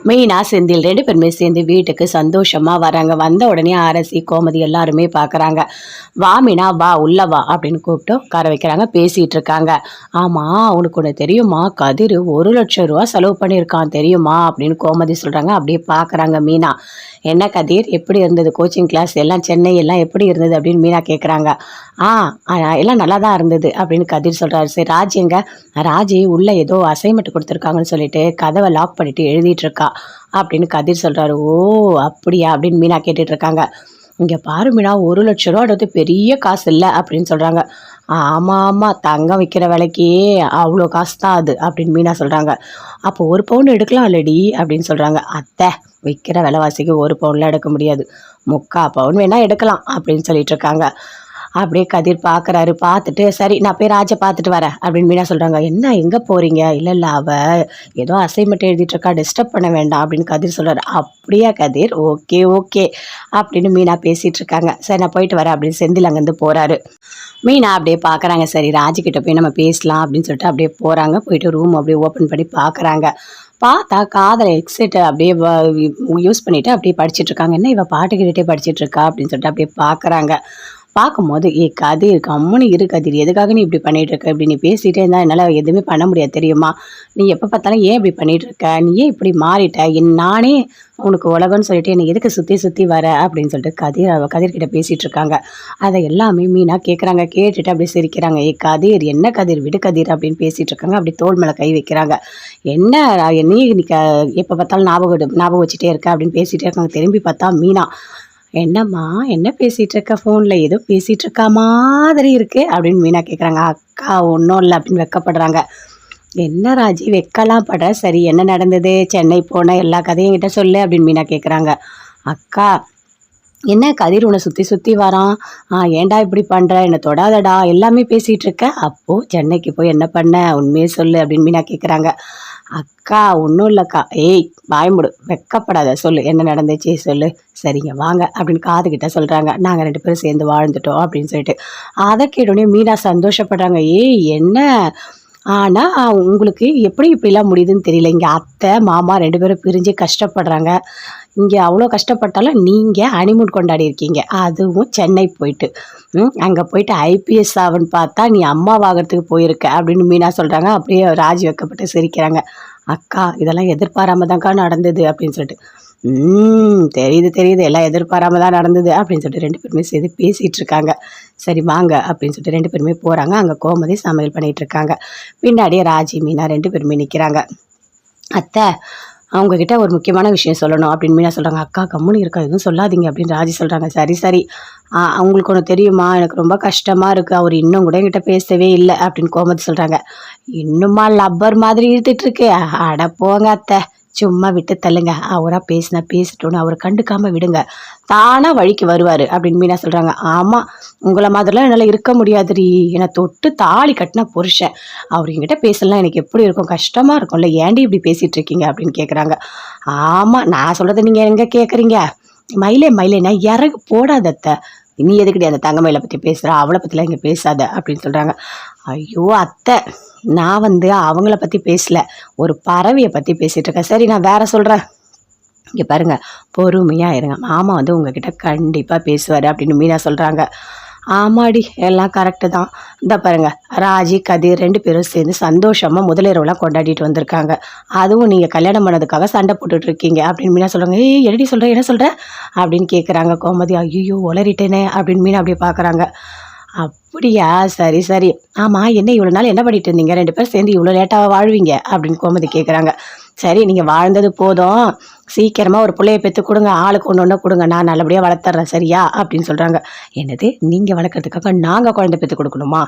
மீனா, செந்தில் 2 பேருமே சேர்ந்து வீட்டுக்கு சந்தோஷமா வராங்க. வந்த உடனே அரசி, கோமதி எல்லாருமே பார்க்குறாங்க. "வா மீனா, வா உள்ள வா" அப்படின்னு கூப்பிட்டு உட்கார வைக்கிறாங்க. பேசிட்டு இருக்காங்க. "ஆமா, உனக்கு ஒண்ணு தெரியுமா? கதிரு ரூ. 1,00,000 செலவு பண்ணியிருக்கான் தெரியுமா?" அப்படின்னு கோமதி சொல்றாங்க. அப்படியே பார்க்குறாங்க மீனா. "என்ன கதிர், எப்படி இருந்தது கோச்சிங் கிளாஸ் எல்லாம்? சென்னை எல்லாம் எப்படி இருந்தது?" அப்படின்னு மீனா கேட்குறாங்க. "ஆ எல்லாம் நல்லா தான் இருந்தது" அப்படின்னு கதிர் சொல்றாரு. "சரி, ராஜி எங்க?" "ராஜி உள்ள ஏதோ அசைன்மெண்ட் கொடுத்துருக்காங்கன்னு சொல்லிட்டு கதவை லாக் பண்ணிட்டு எழுதிட்டு இருக்கா" அப்படின்னு கதிர் சொல்றாரு. "ஓ, அப்படியா?" அப்படின்னு மீனா கேட்டுட்டு இருக்காங்க. "இங்க பாரு மீனா, ரூ. 1,00,000 பெரிய காசு இல்ல" அப்படின்னு சொல்றாங்க. "ஆமா ஆமா, தங்கம் விற்கிற விலைக்கு அவ்வளோ காசு தான் அது" அப்படின்னு மீனா சொல்றாங்க. "அப்போ 1 பவுன் எடுக்கலாம் இல்லடி?" அப்படின்னு சொல்றாங்க. "அத்தை, விற்கிற விலைவாசிக்கு 1 பவுன்லாம் எடுக்க முடியாது. 3/4 பவுன் வேணா எடுக்கலாம்" அப்படின்னு சொல்லிட்டு இருக்காங்க. அப்படியே கதிர் பார்க்குறாரு. பார்த்துட்டு, "சரி, நான் போய் ராஜை பார்த்துட்டு வரேன்" அப்படின்னு மீனா சொல்றாங்க. "என்ன, எங்கே போறீங்க?" "இல்லை இல்லை, அவ ஏதோ அசைன்மெண்ட் எழுதிட்டு இருக்கா, டிஸ்டர்ப் பண்ண வேண்டாம்" அப்படின்னு கதிர் சொல்றாரு. "அப்படியா கதிர், ஓகே ஓகே" அப்படின்னு மீனா பேசிட்டு இருக்காங்க. "சரி, நான் போயிட்டு வரேன்" அப்படின்னு செந்தில் அங்கேருந்து போறாரு. மீனா அப்படியே பார்க்குறாங்க. சரி, ராஜுக்கிட்ட போய் நம்ம பேசலாம் அப்படின்னு சொல்லிட்டு அப்படியே போறாங்க. போயிட்டு ரூம் அப்படியே ஓப்பன் பண்ணி பார்க்குறாங்க. பார்த்தா காதில் ஹெட்செட் அப்படியே யூஸ் பண்ணிட்டு அப்படியே படிச்சிட்டு இருக்காங்க. "என்ன இவ பாட்டு கேட்டுட்டே படிச்சிட்டு இருக்கா?" அப்படின்னு சொல்லிட்டு அப்படியே பார்க்குறாங்க. பார்க்கும்போது, கதிர், கம்முனு இரு கதிர், எதுக்காக நீ இப்படி பண்ணிட்டு இருக்க? இப்படி நீ பேசிட்டே இருந்தா என்னால எதுவுமே பண்ண முடியாது தெரியுமா? நீ எப்போ பார்த்தாலும் ஏன் இப்படி பண்ணிட்டு இருக்க? நீ ஏன் இப்படி மாறிட்ட? நானே உனக்கு உலகம்னு சொல்லிட்டு என்னை எதுக்கு சுற்றி சுற்றி வர?" அப்படின்னு சொல்லிட்டு கதிர்கிட்ட பேசிட்டு இருக்காங்க. அதை எல்லாமே மீனா கேட்குறாங்க. கேட்டுட்டு அப்படியே சிரிக்கிறாங்க. கதிர், என்ன கதிர், விடு கதிர்" அப்படின்னு பேசிட்டு இருக்காங்க. அப்படி தோள் மேலே கை வைக்கிறாங்க. "என்ன நீ நீ எப்போ பார்த்தாலும் ஞாபகம் வச்சுட்டே இருக்க" அப்படின்னு பேசிட்டே இருக்காங்க. திரும்பி பார்த்தா மீனா. "என்னம்மா, என்ன பேசிட்டு இருக்க? ஃபோன்ல ஏதோ பேசிட்டு இருக்கா மாதிரி இருக்கு" அப்படின்னு மீனா கேட்குறாங்க. "அக்கா, ஒன்றும் இல்லை" அப்படின்னு வெட்கப்படுறாங்க. "என்ன ராஜி, வெட்கலாம் படுற? சரி, என்ன நடந்தது? சென்னை போன எல்லா கதையும் என்கிட்ட சொல்லு" அப்படின்னு மீனா கேட்குறாங்க. "அக்கா, என்ன கதிர் உன்னை சுற்றி சுற்றி வரான்? ஏன்டா இப்படி பண்ணுற? என்னை தொடாதடா, எல்லாமே பேசிகிட்டு இருக்க. அப்போ சென்னைக்கு போய் என்ன பண்ண? உண்மையே சொல்லு" அப்படின்னு மீனா கேட்குறாங்க. "அக்கா, ஒன்றும் இல்லைக்கா." "ஏய், வாய மூடு, வெக்கப்படாத, சொல்லு, என்ன நடந்துச்சு சொல்லு." "சரிங்க வாங்க" அப்படின்னு காதுகிட்ட சொல்கிறாங்க. "நாங்கள் 2 பேரும் சேர்ந்து வாழ்ந்துட்டோம்" அப்படின்னு சொல்லிட்டு. அதை கேட்டோடனே மீனா சந்தோஷப்படுறாங்க. "ஏய், என்ன ஆனால் உங்களுக்கு எப்படி இப்படிலாம் முடியுதுன்னு தெரியல. இங்கே அத்தை மாமா 2 பேரும் பிரிஞ்சு கஷ்டப்படுறாங்க. இங்கே அவ்வளோ கஷ்டப்பட்டாலும் நீங்கள் ஹனிமூன் கொண்டாடி இருக்கீங்க, அதுவும் சென்னை போயிட்டு. அங்கே போயிட்டு ஐபிஎஸ் ஆகுன்னு பார்த்தா நீ அம்மாவாகிறதுக்கு போயிருக்க" அப்படின்னு மீனா சொல்கிறாங்க. அப்படியே ராஜி வைக்கப்பட்டு சிரிக்கிறாங்க. "அக்கா, இதெல்லாம் எதிர்பாராம தான்க்கா நடந்தது" அப்படின்னு சொல்லிட்டு. தெரியுது தெரியுது, எல்லாம் எதிர்பாராம தான் நடந்தது" அப்படின்னு சொல்லிட்டு 2 பேருமே சேர்ந்து பேசிகிட்டு இருக்காங்க. "சரி வாங்க" அப்படின்னு சொல்லிட்டு 2 பேருமே போகிறாங்க. அங்கே கோமதி சமையல் பண்ணிகிட்டு இருக்காங்க. பின்னாடியே ராஜி, மீனா 2 பேருமே நிற்கிறாங்க. "அத்தை, அவங்கக்கிட்ட ஒரு முக்கியமான விஷயம் சொல்லணும்" அப்படின்னு மீனா சொல்கிறாங்க. "அக்கா, கம்முனு இருக்கா, எதுவும் சொல்லாதீங்க" அப்படின்னு ராஜி சொல்கிறாங்க. "சரி சரி, அவங்களுக்கு ஒன்று தெரியுமா? எனக்கு ரொம்ப கஷ்டமாக இருக்குது, அவர் இன்னும் கூட என்கிட்ட பேசவே இல்லை" அப்படின்னு கோமதி சொல்கிறாங்க. "இன்னுமா லப்பர் மாதிரி இழுத்துட்டு இருக்கு? அட போங்க அத்தை, சும்மா விட்டு தள்ளுங்க. அவரா பேசினா பேசிட்டோன்னு அவரை கண்டுக்காம விடுங்க, தானா வழிக்கு வருவார்" அப்படின்னு மீனா சொல்கிறாங்க. "ஆமாம், உங்களை மாதிரிலாம் என்னால் இருக்க முடியாதுடி. என்னை தொட்டு தாலி கட்டின புருஷன், அவர் என்கிட்ட பேசலாம் எனக்கு எப்படி இருக்கும்? கஷ்டமாக இருக்கும்ல, ஏன்டி இப்படி பேசிகிட்டு இருக்கீங்க?" அப்படின்னு கேட்குறாங்க. "ஆமாம், நான் சொல்கிறத நீங்கள் எங்கே கேட்குறீங்க? மயிலே மயிலே, நான் இறகு போடாத அத்தை. நீ எதுக்குடி அந்த தங்கமயிலை பற்றி பேசுகிற? அவளை பற்றிலாம் இங்கே பேசாத" அப்படின்னு சொல்கிறாங்க. "ஐயோ அத்தை, நான் அவங்கள பற்றி பேசல, ஒரு பறவையை பற்றி பேசிகிட்டு இருக்கேன்." "சரி, நான் வேற சொல்கிறேன். இங்கே பாருங்க, பொறுமையாக இருங்க, மாமா உங்ககிட்ட கண்டிப்பாக பேசுவார்" அப்படின்னு மீனா சொல்கிறாங்க. "ஆமாடி, எல்லாம் கரெக்டு தான். இந்த பாருங்க, ராஜி கதிர் 2 பேரும் சேர்ந்து சந்தோஷமாக முதலிரவுலாம் கொண்டாடிட்டு வந்திருக்காங்க. அதுவும் நீங்கள் கல்யாணம் பண்ணதுக்காக சண்டை போட்டுட்டு இருக்கீங்க" அப்படின்னு மீனா சொல்கிறாங்க. "ஏய், என்னடி சொல்கிற, என்ன சொல்கிற?" அப்படின்னு கேட்குறாங்க கோமதி. "ஐயோ, உளறிட்டேனே" அப்படின்னு மீனா அப்படியே பார்க்குறாங்க. "அப்படியா, சரி சரி. ஆமாம், என்ன இவ்வளோ நாள் என்ன பண்ணிட்டு இருந்தீங்க? 2 பேரும் சேர்ந்து இவ்வளோ லேட்டாக வாழ்வீங்க?" அப்படின்னு கோமதி கேட்குறாங்க. "சரி, நீங்கள் வாழ்ந்தது போதும், சீக்கிரமாக ஒரு பிள்ளைய பெற்று கொடுங்க, ஆளுக்கு ஒன்று ஒன்று கொடுங்க, நான் நல்லபடியாக வளர்த்துறேன், சரியா?" அப்படின்னு சொல்கிறாங்க. "என்னது, நீங்கள் வளர்க்குறதுக்காக நாங்கள் குழந்தை பெற்று கொடுக்கணுமா?"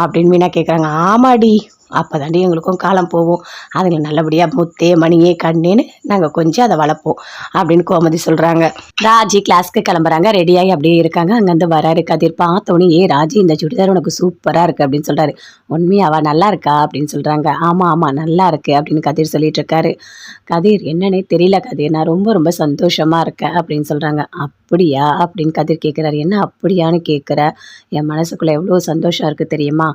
அப்படின்னு மீனா கேட்குறாங்க. "ஆமாடி, அப்போ தாண்டி எங்களுக்கும் காலம் போகும், அதுங்களை நல்லபடியாக முத்தே மணியே கண்ணேன்னு நாங்கள் கொஞ்சம் அதை வளர்ப்போம்" அப்படின்னு கோமதி சொல்கிறாங்க. ராஜி கிளாஸ்க்கு கிளம்புறாங்க. ரெடியாகி அப்படியே இருக்காங்க. அங்கேருந்து வராரு கதிர். பார்த்தோன்னே, ராஜி, இந்த சுடிதார் உனக்கு சூப்பராக இருக்குது" அப்படின்னு சொல்கிறாரு. "உண்மையாவா, நல்லா இருக்கா?" அப்படின்னு சொல்கிறாங்க. "ஆமாம் ஆமாம், நல்லா இருக்குது" அப்படின்னு கதிர் சொல்லிட்டு இருக்காரு. "கதிர், என்னன்னே தெரியல கதிர், நான் ரொம்ப ரொம்ப சந்தோஷமாக இருக்கேன்" அப்படின்னு சொல்கிறாங்க. "அப்படியா?" அப்படின்னு கதிர் கேட்குறாரு. "என்ன அப்படியான்னு கேட்குற? என் மனசுக்குள்ளே எவ்வளோ சந்தோஷம் இருக்குது தெரியுமா?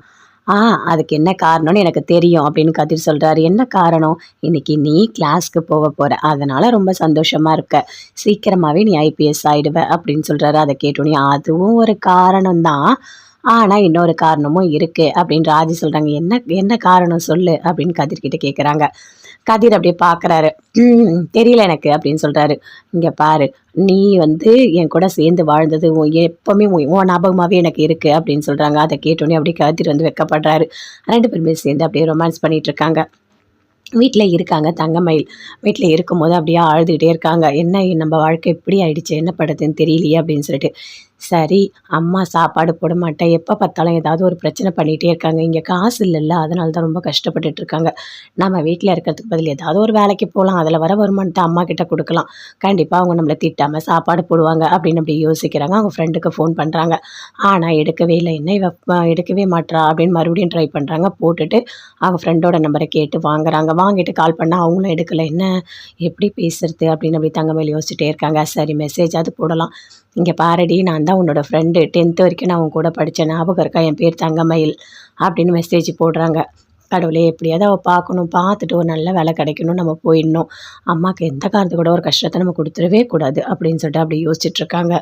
ஆ அதுக்கு என்ன காரணம்னு எனக்கு தெரியும் அப்படின்னு கதிர் சொல்றாரு. என்ன காரணம்? இன்னைக்கு நீ கிளாஸ்க்கு போக போற. அதனால ரொம்ப சந்தோஷமா இருக்க. சீக்கிரமாவே நீ ஐபிஎஸ் ஆயிடுவ அப்படின்னு சொல்றாரு. அத கேட்டோனே அதுவும் ஒரு காரணம் தான். ஆனா இன்னொரு காரணமும் இருக்கு அப்படின்னு ராஜி சொல்றாங்க. என்ன என்ன காரணம் சொல்லு அப்படின்னு கதிர் கிட்ட கேட்குறாங்க. கதிர் அப்படியே பார்க்குறாரு. தெரியல எனக்கு அப்படின்னு சொல்றாரு. இங்க பாரு, நீ வந்து என் கூட சேர்ந்து வாழ்ந்தது எப்பவுமே உன் ஞாபகமாவே எனக்கு இருக்கு அப்படின்னு சொல்றாங்க. அத கேட்டோனே அப்படியே கதிர் வந்து வெட்கப்படுறாரு. 2 பேருமே சேர்ந்து அப்படியே ரொமான்ஸ் பண்ணிட்டு இருக்காங்க. வீட்ல இருக்காங்க தங்கமயில். வீட்ல இருக்கும்போது அப்படியே அழுதுகிட்டே இருக்காங்க. என்ன நம்ம வாழ்க்கை இப்படி ஆயிடுச்சு, என்ன பண்றதுன்னு தெரியலையே அப்படின்னு சொல்லிட்டு. சரி, அம்மா சாப்பாடு போட மாட்டேன். எப்ப பார்த்தாலும் ஏதாவது ஒரு பிரச்சனை பண்ணிட்டே இருக்காங்க. இங்க காசு இல்லல்ல, அதனால தான் ரொம்ப கஷ்டப்பட்டுட்டு இருக்காங்க. நம்ம வீட்ல இருக்கிறதுக்கு பதில் ஏதாவது ஒரு வேலைக்கு போலாம். அதுல வர வருமானத்த அம்மா கிட்ட குடுக்கலாம். கண்டிப்பா அவங்க நம்மள திட்டாம சாப்பாடு போடுவாங்க அப்படின்னு அப்படி யோசிக்கிறாங்க. அவங்க ஃப்ரெண்டுக்கு ஃபோன் பண்றாங்க. ஆனா எடுக்கவே இல்ல. என்ன இவ எடுக்கவே மாட்றா அப்படின்னு மறுபடியும் ட்ரை பண்றாங்க. போட்டுட்டு அவங்க ஃப்ரெண்டோட நம்பர கேட்டு வாங்குறாங்க. வாங்கிட்டு கால் பண்ணா அவங்களும் எடுக்கல. என்ன எப்படி பேசுறது அப்படின்னு அப்படி தங்கமயில் யோசிச்சுட்டே இருக்காங்க. சரி மெசேஜாவது போடலாம். இங்க பாருடி, நான் தான் உன்னோட ஃப்ரெண்டு. 10th வரைக்கும் நான் உன் கூட படிச்சேன். ஞாபகம் இருக்கா? என் பேர் தங்கமயில் அப்படின்னு மெசேஜ் போடுறாங்க. கடவுளே! எப்படியாவது அவ பார்க்கணும். பார்த்துட்டு ஒரு நல்ல வேலை கிடைக்கணும். நம்ம போயிடணும். அம்மாக்கு எந்த காரணத்துக்கு கூட ஒரு கஷ்டத்த நம்ம குடுத்துறவே கூடாது அப்படின்னு சொல்லிட்டு அப்படி யோசிச்சுட்டு இருக்காங்க.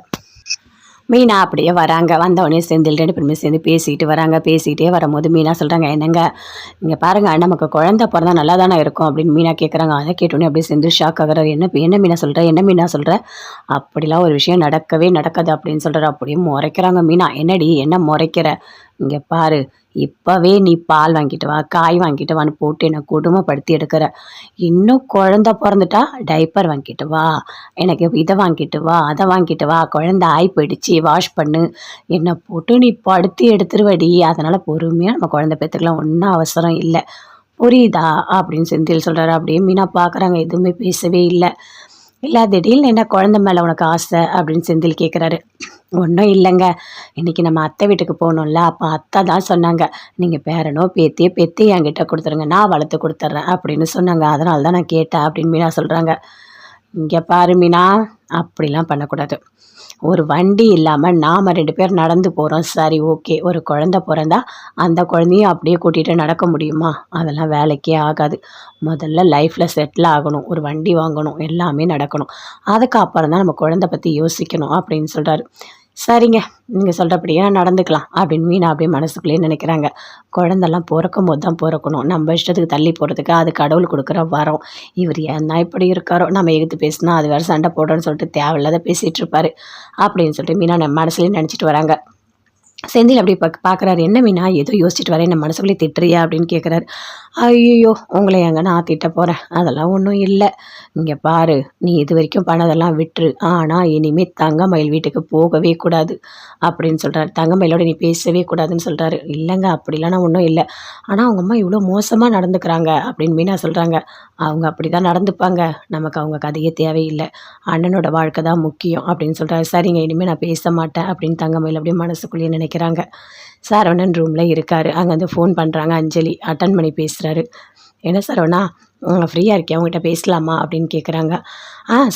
மீனா அப்படியே வராங்க. வந்தவுடனே செந்தில் 2 பேருமே சேர்ந்து பேசிட்டு வராங்க. பேசிக்கிட்டே வரும்போது மீனா சொல்றாங்க, "என்னங்க, இங்க பாருங்க நமக்கு குழந்தை பொறந்தா நல்லா தானே இருக்கும்." அப்படின்னு மீனா கேட்குறாங்க. அத கேட்டோனே அப்படியே செந்தில் ஷாக் ஆகுறாரு. என்ன மீனா சொல்ற? என்ன மீனா சொல்ற? அப்படிலாம் ஒரு விஷயம் நடக்கவே நடக்காது அப்படின்னு சொல்றாரு. அப்படியே முறைக்கிறாங்க மீனா. என்னடி என்ன முறைக்கிற? இங்க பாரு, இப்பவே நீ பால் வாங்கிட்டு வா, காய் வாங்கிட்டு வான்னு போட்டு என்ன கொடுமைப்படுத்தி எடுக்குற. இன்னும் குழந்தை பொறந்துட்டா டைப்பர் வாங்கிட்டு வா, எனக்கு இத வாங்கிட்டு வா, அத வாங்கிட்டு வா, குழந்தை ஆய் போயிடுச்சு வாஷ் பண்ணு. என்ன போட்டு நீ படுத்தி எடுத்துருவடி. அதனால பொறுமையா நம்ம குழந்தை பெத்துக்கலாம். ஒண்ணும் அவசரம் இல்ல. புரியுதா? அப்படின்னு செந்தில் சொல்றாரு. அப்படியே மீனா பார்க்குறாங்க. எதுவுமே பேசவே இல்ல. இல்ல திடீர்னு என்ன குழந்தை மேல உனக்கு ஆசை? அப்படின்னு செந்தில் கேட்குறாரு. ஒன்றும் இல்லைங்க. இன்னைக்கு நம்ம அத்தை வீட்டுக்கு போனோம்ல, அப்ப அத்தை தான் சொன்னாங்க. நீங்க பேரனோ, பேத்தியோ பெத்து என்கிட்ட குடுத்துருங்க. நான் வளர்த்து குடுத்துர்றேன் அப்படின்னு சொன்னாங்க. அதனால தான் நான் கேட்டேன் அப்படின்னு மீனா சொல்றாங்க. இங்க பாரு மீனா, அப்படிலாம் பண்ணக்கூடாது. ஒரு வண்டி இல்லாம நாம 2 பேர் நடந்து போறோம். சரி ஓகே. ஒரு குழந்தை பொறந்தா, அந்த குழந்தையும் அப்படியே கூட்டிட்டு நடக்க முடியுமா? அதெல்லாம் வேலைக்கே ஆகாது. முதல்ல லைஃப்ல செட்டில் ஆகணும். ஒரு வண்டி வாங்கணும். எல்லாமே நடக்கணும். அதுக்கப்புறம் தான் நம்ம குழந்தை பத்தி யோசிக்கணும் அப்படின்னு சொல்றாரு. சரிங்க. நீங்க சொல்றபடியே நடந்துக்கலாம் அப்படின்னு மீனா அப்படியே மனசுக்குள்ளேயே நினைக்கிறாங்க. குழந்தலாம் பொறக்கும்போது தான் பொறக்கணும். நம்ம இஷ்டத்துக்கு தள்ளி போறதுக்கு அது கடவுள் குடுக்குற வரம். இவர் ஏன் தான் இப்படி இருக்காரோ? நம்ம எதிர்த்து பேசினா அது வேற சண்டை போடுறோன்னு சொல்லிட்டு தேவையில்லாத பேசிட்டு இருப்பாரு. அப்படின்னு சொல்லிட்டு மீனா மனசுலயே நினைச்சிட்டு வராங்க. செந்தில் அப்படியே பார்க்குறாரு. "என்ன மீனா ஏதோ யோசிச்சுட்டு வரேன். என்ன மனசுக்குள்ளேயே திட்டுறியா?" அப்படின்னு கேட்குறாரு. "ஐய்யய்யோ! உங்கள ஏங்க நான் திட்ட போறேன். அதெல்லாம் ஒண்ணும் இல்ல. இங்க பாரு, நீ இதுவரைக்கும் பண்ணதெல்லாம் விட்டுரு. ஆனா இனிமே தங்கமயில் வீட்டுக்கு போகவே கூடாது." அப்படின்னு சொல்றாரு. தங்கமயிலோட நீ பேசவே கூடாதுன்னு சொல்றாரு. "இல்லங்க அப்படிலாம் நான் ஒண்ணும் இல்ல. ஆனா அவங்க அம்மா இவ்ளோ மோசமா நடந்துக்கிறாங்க." அப்படின்னு மீனா சொல்றாங்க. "அவங்க அப்படிதான் நடந்துப்பாங்க. நமக்கு அவங்க கதையே தேவையில்ல. அண்ணனோட வாழ்க்கை தான் முக்கியம்." அப்படின்னு சொல்றாரு. "சரிங்க, இனிமே நான் பேச மாட்டேன்." அப்படின்னு தங்கமயில் அப்படியே மனசுக்குள்ளேயே நினைக்கிறாங்க. சரவணன் ரூம்ல இருக்காரு. அங்கேருந்து ஃபோன் பண்றாங்க அஞ்சலி. அட்டெண்ட் பண்ணி பேசுறாரு. "என்ன சரவணா, ஃப்ரீயா இருக்கியா? உன்கிட்ட பேசலாமா?" அப்படின்னு கேட்குறாங்க.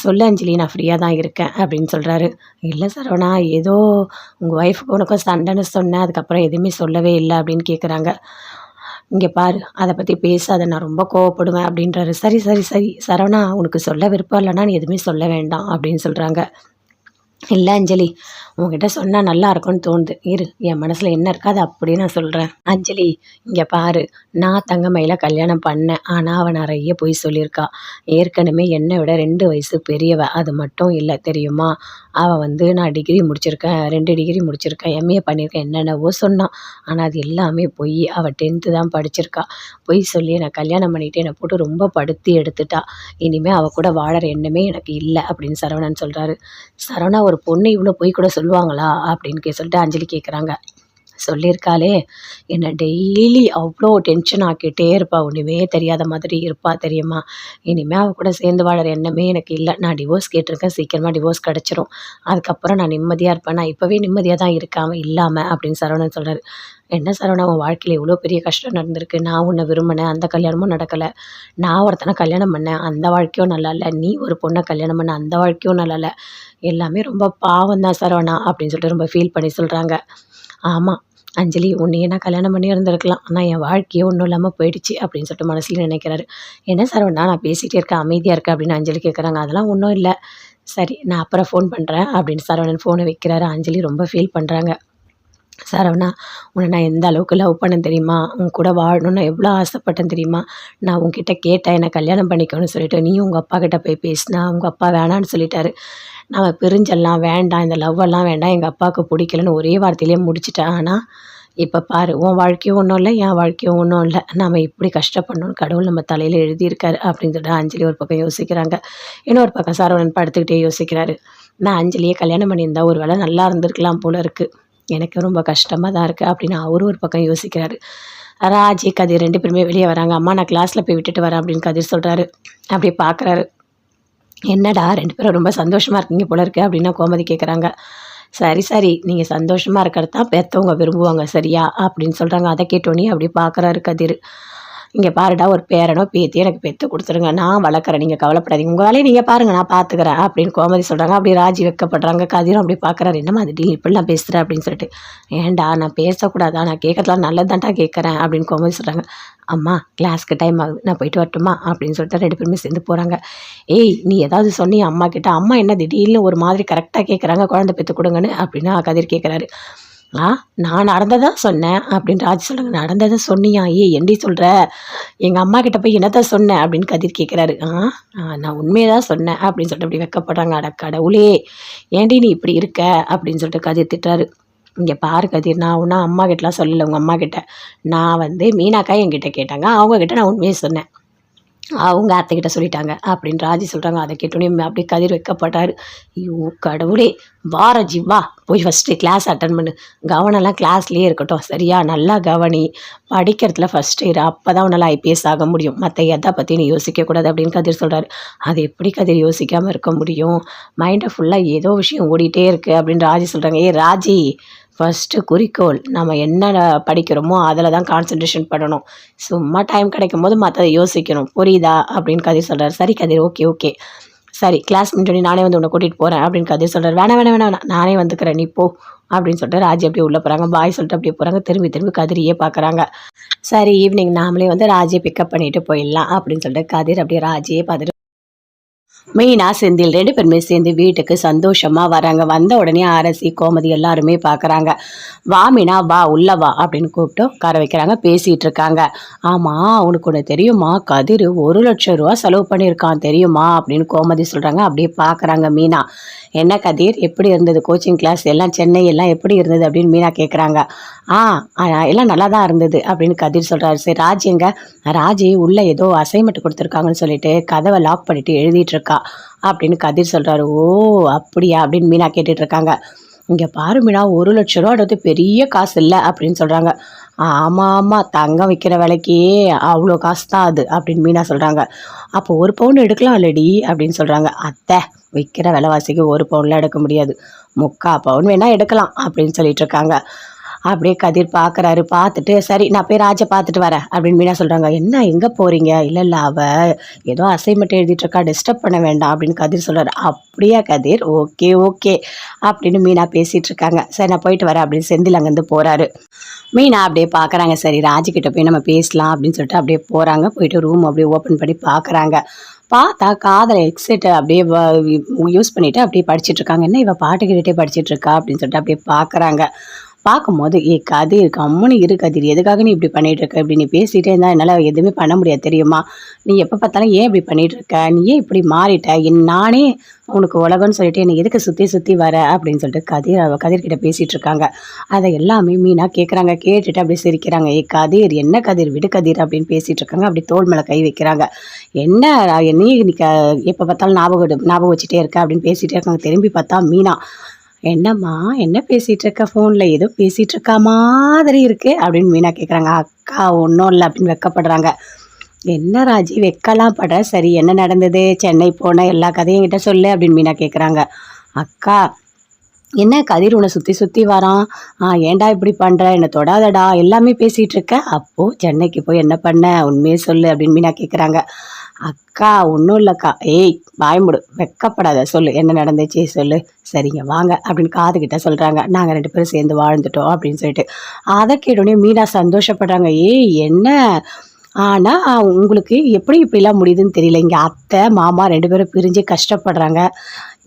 சொல்லு அஞ்சலி, நான் ஃப்ரீயா தான் இருக்கேன்." அப்படின்னு சொல்றாரு. "இல்ல சரவணா, ஏதோ உங்க ஒய்ஃப்‌க்கும் உனக்கும் சண்டைன்னு சொன்ன. அதுக்கப்புறம் எதுவுமே சொல்லவே இல்ல." அப்படின்னு கேட்குறாங்க. "இங்க பாரு, அத பத்தி பேசாத. நான் ரொம்ப கோவப்படுவேன்." அப்படின்றாரு. "சரி, சரி, சரி. சரவணா, உனக்கு சொல்ல விருப்பம் இல்லன்னா நீ எதுவுமே சொல்ல வேண்டாம்." அப்படின்னு சொல்றாங்க. "இல்ல அஞ்சலி, உன்கிட்ட சொன்னா நல்லா இருக்கும்னு தோணுது. இரு, என் மனசுல என்ன இருக்கோ அத அப்படியே நான் சொல்றேன்." "அஞ்சலி, இங்க பாரு, நான் தங்கமயில கல்யாணம் பண்ணேன். ஆனா அவ நெறைய பொய் சொல்லியிருக்கா. ஏற்கனவே என்ன விட 2 வயசு பெரியவ. அது மட்டும் இல்ல தெரியுமா? அவ வந்து நான் டிகிரி முடிச்சிருக்கேன், 2 டிகிரி முடிச்சிருக்கேன், எம்ஏ பண்ணியிருக்கேன் என்னென்னவோ சொன்னா. ஆனா அது எல்லாமே பொய். அவ 10th தான் படிச்சிருக்கா. பொய் சொல்லி என்ன கல்யாணம் பண்ணிட்டு என்ன போட்டு ரொம்ப படுத்தி எடுத்துட்டா. இனிமே அவ கூட வாழற எண்ணமே எனக்கு இல்ல." அப்படின்னு சரவணன் சொல்றாரு. "சரவணா, ஒரு பொண்ணு இவ்ளோ பொய் கூட சொல்லுவாங்களா?" அப்படின்னு சொல்லிட்டு அஞ்சலி கேட்குறாங்க. "சொல்லியிருக்காளே, என்ன டெய்லி அவ்ளோ டென்ஷன் ஆக்கிட்டே இருப்பா. ஒண்ணுமே தெரியாத மாதிரி இருப்பா தெரியுமா? இனிமே அவ கூட சேர்ந்து வாழற எண்ணமே எனக்கு இல்ல. நான் டிவோர்ஸ் கேட்டிருக்கேன். சீக்கிரமா டிவோர்ஸ் கிடைச்சிரும். அதுக்கப்புறம் நான் நிம்மதியா இருப்பேன். நான் இப்பவே நிம்மதியா தான் இருக்கேன் அவ இல்லாம." அப்படின்னு சரவணன் சொல்றாரு. "என்ன சரவணா, உன் வாழ்க்கையில இவ்ளோ பெரிய கஷ்டம் நடந்திருக்கு. நான் உன்ன விரும்பினேன். அந்த கல்யாணமும் நடக்கல. நான் ஒருத்தன கல்யாணம் பண்ணேன். அந்த வாழ்க்கையும் நல்லா இல்ல. நீ ஒரு பொண்ண கல்யாணம் பண்ண. அந்த வாழ்க்கையும் நல்லா இல்ல. எல்லாமே ரொம்ப பாவம் தான் சரவணா." அப்படின்னு சொல்லிட்டு ரொம்ப ஃபீல் பண்ணி சொல்றாங்க. "ஆமா. அஞ்சலி உன்னையே நான் கல்யாணம் பண்ணி இருந்திருக்கலாம், ஆனால் என் வாழ்க்கையே ஒன்றும் இல்லாமல் போயிடுச்சு அப்படின்னு சொல்லிட்டு மனசுல நினைக்கிறாரு. என்ன சரவணா நான் பேசிகிட்டே இருக்கேன் அமைதியாக இருக்கேன் அப்படின்னு அஞ்சலி கேட்குறாங்க. அதெல்லாம் ஒன்றும் இல்லை, சரி நான் அப்புறம் ஃபோன் பண்ணுறேன் அப்படின்னு சரவணன் ஃபோனை வைக்கிறாரு. அஞ்சலி ரொம்ப ஃபீல் பண்ணுறாங்க. சரவணா உன்னை நான் எந்த அளவுக்கு லவ் பண்ணேன் தெரியுமா, உன் கூட வாழணும்னு நான் எவ்வளோ ஆசைப்பட்டேன் தெரியுமா, நான் உன்கிட்ட கேட்டேன் என்னை கல்யாணம் பண்ணிக்கணும்னு சொல்லிட்டு, நீயும் உங்கள் அப்பா கிட்ட போய் பேசினா உங்கள் அப்பா வேணான்னு சொல்லிட்டாரு. நம்ம பிரிஞ்செல்லாம் வேண்டாம், இந்த லவ்வெல்லாம் வேண்டாம், எங்கள் அப்பாவுக்கு பிடிக்கலன்னு ஒரே வார்த்தையிலே முடிச்சிட்டேன். ஆனால் இப்போ பாரு உன் வாழ்க்கையும் ஒன்றும் இல்லை, என் வாழ்க்கையும் ஒன்றும் இல்லை, நம்ம இப்படி கஷ்டப்படணும்னு கடவுள் நம்ம தலையில் எழுதியிருக்காரு அப்படின்னு சொல்லிட்டு அஞ்சலி ஒரு பக்கம் யோசிக்கிறாங்க. இன்னொரு பக்கம் சரவணன் படுத்துக்கிட்டே யோசிக்கிறாரு. நான் அஞ்சலியை கல்யாணம் பண்ணியிருந்தா ஒரு வேளை நல்லா இருந்திருக்கலாம் போல இருக்குது, எனக்கு ரொம்ப கஷ்டமாக தான் இருக்குது அப்படின்னு அவரும் ஒரு பக்கம் யோசிக்கிறாரு. ராஜி கதிர் 2 பேருமே வெளியே வராங்க. அம்மா நான் கிளாஸில் போய் விட்டுட்டு வரேன் அப்படின்னு கதிர் சொல்கிறாரு. அப்படியே பார்க்குறாரு. என்னடா 2 பேரும் ரொம்ப சந்தோஷமாக இருக்கீங்க போல இருக்கு அப்படின்னா கோமதி கேட்குறாங்க. சரி சரி நீங்கள் சந்தோஷமாக இருக்கிறது தான் பெற்றவங்க விரும்புவாங்க சரியா அப்படின்னு சொல்கிறாங்க. அதை கேட்டோன்னே அப்படியே பார்க்குறாரு கதிர். இங்கே பாருடா ஒரு பேரனோ பேத்தியோ எனக்கு பெற்று கொடுத்துருங்க, நான் வளர்க்குறேன், நீங்கள் கவலைப்படாதீங்க, உங்கள் வேலையை நீங்கள் பாருங்கள் நான் பார்த்துக்கிறேன் அப்படின்னு கோமதி சொல்கிறாங்க. அப்படி ராஜி வைக்கப்படுறாங்க. கதிரும் அப்படி பார்க்குறாரு. என்னம்மா அது டீல் இப்படிலாம் பேசுகிறேன் அப்படின்னு சொல்லிட்டு. ஏன்டா நான் பேசக்கூடாதா, நான் கேட்கறதுலாம் நல்லது தான்டா கேட்குறேன் அப்படின்னு கோமதி சொல்கிறாங்க. அம்மா கிளாஸ்க்கு டைம் ஆகுது, நான் போயிட்டு வரட்டுமா அப்படின்னு சொல்லிட்டு 2 பேருமே சேர்ந்து போகிறாங்க. ஏய் நீ ஏதாவது சொன்னியா அம்மா கிட்ட, அம்மா என்ன திடீர்னு ஒரு மாதிரி கரெக்டாக கேட்குறாங்க குழந்தை பெற்று கொடுங்கன்னு அப்படின்னா கதிர் கேட்குறாரு. நான் நடந்ததா சொன்னேன் அப்படின்னு ராஜ் சொல்கிறாங்க. நடந்ததை சொன்னியா, ஏண்டி சொல்கிற, எங்கள் அம்மா கிட்ட போய் என்னதான் சொன்னேன் அப்படின்னு கதிர் கேட்குறாரு. நான் உண்மையை தான் சொன்னேன் அப்படின்னு சொல்லிட்டு அப்படி வைக்கப்படுறாங்க. அட கடவுளே ஏண்டி நீ இப்படி இருக்க அப்படின்னு சொல்லிட்டு கதிர் திட்டுறாரு. இங்கே பாரு கதிர், நான் ஒன்றும் அம்மா கிட்டலாம் சொல்லலை, உங்கள் அம்மா கிட்ட நான் மீனாக்கா என்கிட்ட கேட்டாங்க, அவங்கக்கிட்ட நான் உண்மையை சொன்னேன், அவங்க அத்தைக்கிட்ட சொல்லிட்டாங்க அப்படின்னு ராஜி சொல்கிறாங்க. அதை கேட்டோன்னே அப்படியே கதிர் வைக்கப்படுறாரு. ஐயோ கடவுளே, வா ராஜி வா, போய் ஃபஸ்ட்டு கிளாஸ் அட்டன் பண்ணு, கவனம்லாம் கிளாஸ்லேயே இருக்கட்டும் சரியா, நல்லா கவனி, படிக்கிறதுல ஃபஸ்ட்டு இரு, அப்போ தான் உன்னால் ஐபிஎஸ் ஆக முடியும், மற்ற எதை பற்றி நீ யோசிக்கக்கூடாது அப்படின்னு கதிர் சொல்கிறாரு. அது எப்படி கதிர் யோசிக்காமல் இருக்க முடியும், மைண்டை ஃபுல்லாக ஏதோ விஷயம் ஓடிட்டே இருக்குது அப்படின்னு ராஜி சொல்கிறாங்க. ராஜி ஃபஸ்ட்டு குறிக்கோள் நம்ம என்ன படிக்கிறோமோ அதில் தான் கான்சன்ட்ரேஷன் பண்ணணும், சும்மா டைம் கிடைக்கும் போது மற்றதை யோசிக்கணும், புரியுதா அப்படின்னு கதிர் சொல்கிறார். சரி கதிர் ஓகே ஓகே சரி கிளாஸ் முடிஞ்சோடனே நானே வந்து உன்னை கூட்டிகிட்டு போகிறேன் அப்படின்னு கதிர் சொல்கிறார். வேணாம் நானே வந்துக்கிறேன் நீ போ அப்படின்னு சொல்லிட்டு ராஜி அப்படியே உள்ளே போகிறாங்க. பாய் சொல்லிட்டு அப்படியே போகிறாங்க. திரும்பி கதிரியே பார்க்குறாங்க. சரி ஈவினிங் நாமளே வந்து ராஜியை பிக்கப் பண்ணிட்டு போயிடலாம் அப்படின்னு சொல்லிட்டு கதிர் அப்படியே ராஜியே பார்த்துட்டு மீனா செந்தில் 2 பேருமே சேர்ந்து வீட்டுக்கு சந்தோஷமா வராங்க. வந்த உடனே அரசி கோமதி எல்லாருமே பார்க்குறாங்க. வா மீனா வா உள்ள வா அப்படின்னு கூப்பிட்டு உட்கார வைக்கிறாங்க. பேசிகிட்டு இருக்காங்க. ஆமாம் உனக்கு ஒன்று தெரியுமா, கதிர் 1,00,000 ரூபா செலவு பண்ணியிருக்கான் தெரியுமா அப்படின்னு கோமதி சொல்கிறாங்க. அப்படியே பார்க்குறாங்க மீனா. என்ன கதிர் எப்படி இருந்தது கோச்சிங் கிளாஸ் எல்லாம், சென்னை எல்லாம் எப்படி இருந்தது அப்படின்னு மீனா கேட்குறாங்க. எல்லாம் நல்லா தான் இருந்தது அப்படின்னு கதிர் சொல்கிறாரு. சரி ராஜி எங்க, ராஜி உள்ளே ஏதோ அசைன்மெண்ட் கொடுத்துருக்காங்கன்னு சொல்லிட்டு கதவை லாக் பண்ணிட்டு எழுதிட்டு இருக்கா அப்படின்னு கதிர் சொல்கிறாரு. ஓ அப்படியா அப்படின்னு மீனா கேட்டுட்டு இருக்காங்க. இங்கே பாரு மீனா 1,00,000 ரூபா அடுத்து பெரிய காசு இல்லை அப்படின்னு சொல்கிறாங்க. ஆமாம் தங்கம் விற்கிற விலைக்கே அவ்வளோ காசு தான் அது அப்படின்னு மீனா சொல்கிறாங்க. அப்போ 1 பவுன் எடுக்கலாம் இல்லடி அப்படின்னு சொல்கிறாங்க. அத்தை விற்கிற விலைவாசிக்கு 1 பவுன்லாம் எடுக்க முடியாது, 3/4 பவுன் வேணால் எடுக்கலாம் அப்படின்னு சொல்லிட்டு இருக்காங்க. அப்படியே கதிர் பார்க்குறாரு. பார்த்துட்டு சரி நான் போய் ராஜை பார்த்துட்டு வரேன் அப்படின்னு மீனா சொல்கிறாங்க. என்ன எங்கே போகிறீங்க, இல்லை அவள் ஏதோ அசைன்மெண்ட் எழுதிட்டு இருக்கா, டிஸ்டர்ப் பண்ண வேண்டாம் அப்படின்னு கதிர் சொல்கிறாரு. அப்படியா கதிர், ஓகே அப்படின்னு மீனா பேசிகிட்டு இருக்காங்க. சரி நான் போயிட்டு வரேன் அப்படின்னு செந்தில் அங்கேருந்து போகிறாரு. மீனா அப்படியே பார்க்குறாங்க. சரி ராஜிக்கிட்ட போய் நம்ம பேசலாம் அப்படின்னு சொல்லிட்டு அப்படியே போகிறாங்க. போயிட்டு ரூம் அப்படியே ஓப்பன் பண்ணி பார்க்குறாங்க. பார்த்தா காதில் ஹெட்செட் அப்படியே யூஸ் பண்ணிவிட்டு அப்படியே படிச்சுட்டு இருக்காங்க. என்ன இவள் பாட்டு கேட்டுகிட்டே படிச்சுட்டு இருக்கா அப்படின்னு சொல்லிட்டு அப்படியே பார்க்குறாங்க. பார்க்கும்போது கதிர் கம்முன்னு இரு கதிர், எதுக்காக நீ இப்படி பண்ணிகிட்டு இருக்க, இப்படி நீ பேசிகிட்டே இருந்தால் என்னால் எதுவுமே பண்ண முடியாது தெரியுமா, நீ எப்போ பார்த்தாலும் ஏன் இப்படி பண்ணிகிட்டு இருக்க, நீ ஏன் இப்படி மாறிட்ட, நானே உனக்கு உலகம்னு சொல்லிட்டு என்னை எதுக்கு சுற்றி வர அப்படின்னு சொல்லிட்டு கதிர்கிட்ட பேசிகிட்டு இருக்காங்க. அதை எல்லாமே மீனா கேட்குறாங்க. கேட்டுட்டு அப்படியே சிரிக்கிறாங்க. கதிர் என்ன கதிர் விடு கதிர் அப்படின்னு பேசிகிட்டு இருக்காங்க. அப்படி தோள் மேலே கை வைக்கிறாங்க. என்ன நீ எப்போ பார்த்தாலும் ஞாபகம் வச்சுட்டே இருக்க அப்படின்னு பேசிகிட்டே இருக்காங்க. திரும்பி பார்த்தா மீனா, என்னம்மா என்ன பேசிகிட்டு இருக்க, ஃபோனில் ஏதோ பேசிகிட்டு இருக்கா மாதிரி இருக்கு அப்படின்னு மீனா கேட்குறாங்க. அக்கா ஒன்றும் இல்லை அப்படின்னு வெக்கப்படுறாங்க. என்ன ராஜி வெக்கலாம் படுற, சரி என்ன நடந்தது, சென்னை போன எல்லா கதையும் என்கிட்ட சொல்லு அப்படின்னு மீனா கேட்குறாங்க. அக்கா என்ன கதிர் உன்னை சுற்றி வரான், ஏன்டா இப்படி பண்ணுற, என்னை தொடாதடா எல்லாமே பேசிகிட்டு இருக்க, அப்போது சென்னைக்கு போய் என்ன பண்ண உண்மையே சொல்லு அப்படின்னு மீனா கேட்குறாங்க. அக்கா ஒன்றும் இல்லைக்கா. ஏய் வாய்முடு, வெக்கப்படாத, சொல்லு என்ன நடந்துச்சு சொல்லு. சரிங்க வாங்க அப்படின்னு காதுகிட்ட சொல்கிறாங்க. நாங்கள் 2 பேரும் சேர்ந்து வாழ்ந்துட்டோம் அப்படின்னு சொல்லிட்டு. அதை கேட்டோடனே மீனா சந்தோஷப்படுறாங்க. ஏய் என்ன ஆனால் உங்களுக்கு எப்படி இப்படிலாம் முடியுதுன்னு தெரியல. இங்கே அத்தை மாமா 2 பேரும் பிரிஞ்சு கஷ்டப்படுறாங்க.